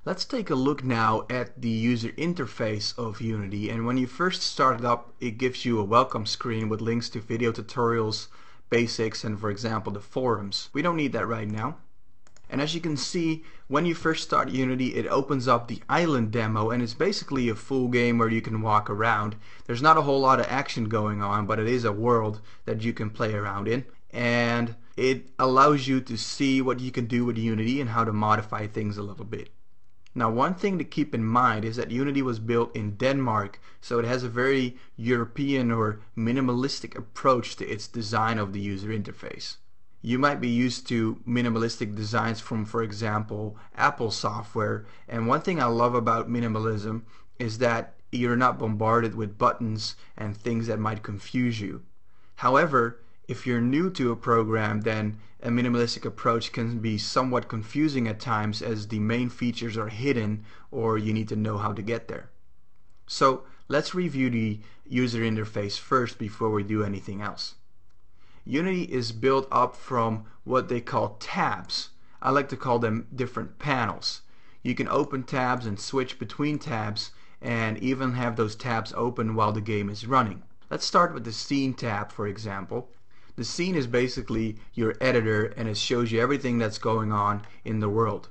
Let's take a look now at the user interface of Unity, and when you first start it up it gives you a welcome screen with links to video tutorials, basics, and for example the forums. We don't need that right now. And as you can see, when you first start Unity it opens up the island demo, and it's basically a full game where you can walk around. There's not a whole lot of action going on, but it is a world that you can play around in, and it allows you to see what you can do with Unity and how to modify things a little bit. Now, one thing to keep in mind is that Unity was built in Denmark, so it has a very European or minimalistic approach to its design of the user interface. You might be used to minimalistic designs from, for example, Apple software, and one thing I love about minimalism is that you're not bombarded with buttons and things that might confuse you. However, if you're new to a program, then a minimalistic approach can be somewhat confusing at times, as the main features are hidden or you need to know how to get there. So let's review the user interface first before we do anything else. Unity is built up from what they call tabs. I like to call them different panels. You can open tabs and switch between tabs and even have those tabs open while the game is running. Let's start with the scene tab, for example. The scene is basically your editor, and it shows you everything that's going on in the world.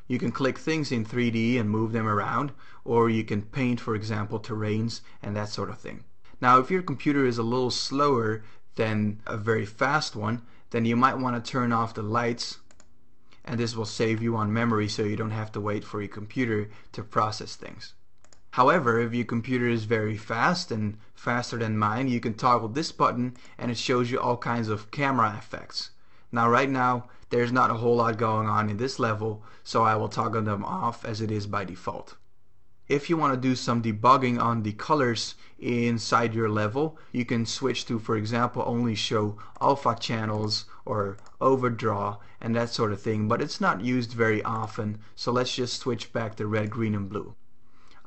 You can click things in 3D and move them around, or you can paint, for example, terrains and that sort of thing. Now, if your computer is a little slower than a very fast one, then you might want to turn off the lights, and this will save you on memory so you don't have to wait for your computer to process things. However, if your computer is very fast and faster than mine, you can toggle this button and it shows you all kinds of camera effects. Now right now there's not a whole lot going on in this level, so I will toggle them off as it is by default. If you want to do some debugging on the colors inside your level, you can switch to, for example, only show alpha channels or overdraw and that sort of thing, but it's not used very often, so let's just switch back to red, green, and blue.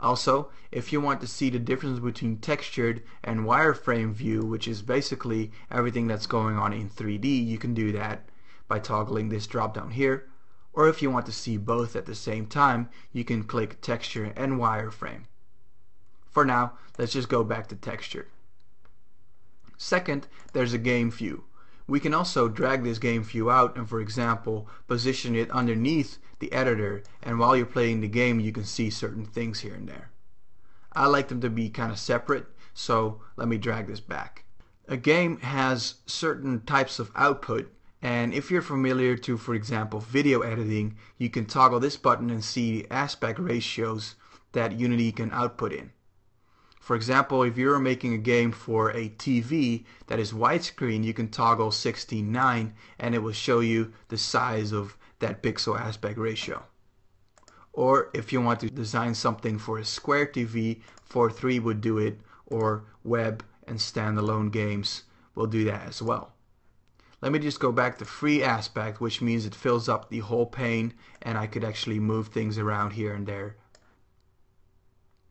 Also, if you want to see the difference between textured and wireframe view, which is basically everything that's going on in 3D, you can do that by toggling this drop down here. Or if you want to see both at the same time, you can click texture and wireframe. For now, let's just go back to texture. Second, there's a game view. We can also drag this game view out and, for example, position it underneath the editor, and while you're playing the game you can see certain things here and there. I like them to be kind of separate, so let me drag this back. A game has certain types of output, and if you're familiar to, for example, video editing, you can toggle this button and see aspect ratios that Unity can output in. For example, if you're making a game for a TV that is widescreen, you can toggle 16:9 and it will show you the size of that pixel aspect ratio. Or if you want to design something for a square TV, 4:3 would do it, or web and standalone games will do that as well. Let me just go back to free aspect, which means it fills up the whole pane and I could actually move things around here and there.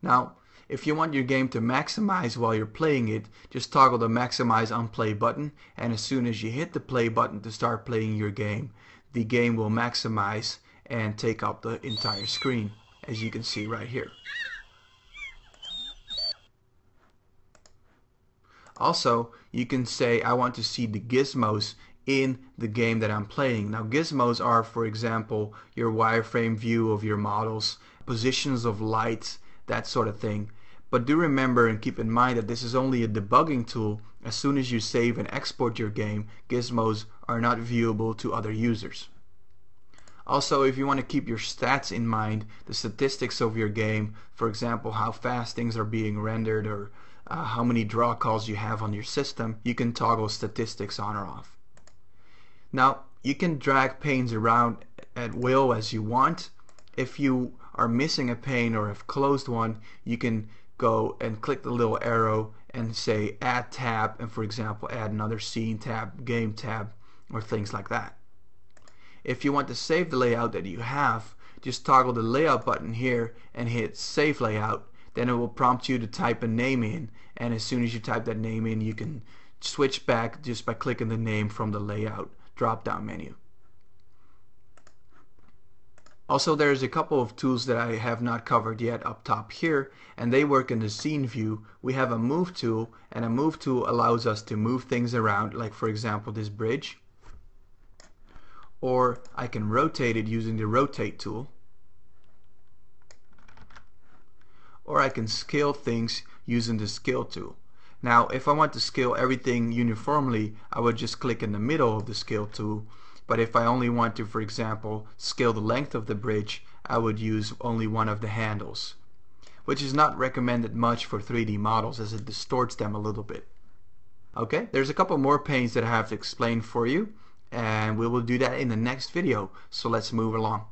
Now, if you want your game to maximize while you're playing it, just toggle the maximize on play button, and as soon as you hit the play button to start playing your game, the game will maximize and take up the entire screen, as you can see right here. Also, you can say I want to see the gizmos in the game that I'm playing. Now, gizmos are, for example, your wireframe view of your models, positions of lights, that sort of thing. But do remember and keep in mind that this is only a debugging tool. As soon as you save and export your game, gizmos are not viewable to other users. Also, if you want to keep your stats in mind, the statistics of your game, for example, how fast things are being rendered or how many draw calls you have on your system, you can toggle statistics on or off. Now, you can drag panes around at will as you want. If you are missing a pane or have closed one, you can go and click the little arrow and say add tab, and for example add another scene tab, game tab, or things like that. If you want to save the layout that you have, just toggle the layout button here and hit save layout. Then it will prompt you to type a name in, and as soon as you type that name in, you can switch back just by clicking the name from the layout drop down menu. Also, there's a couple of tools that I have not covered yet up top here, and they work in the scene view. We have a move tool, and a move tool allows us to move things around, like for example this bridge. Or I can rotate it using the rotate tool. Or I can scale things using the scale tool. Now, if I want to scale everything uniformly, I would just click in the middle of the scale tool. But if I only want to, for example, scale the length of the bridge, I would use only one of the handles, which is not recommended much for 3D models as it distorts them a little bit. Okay, there's a couple more panes that I have to explain for you, and we will do that in the next video, so let's move along.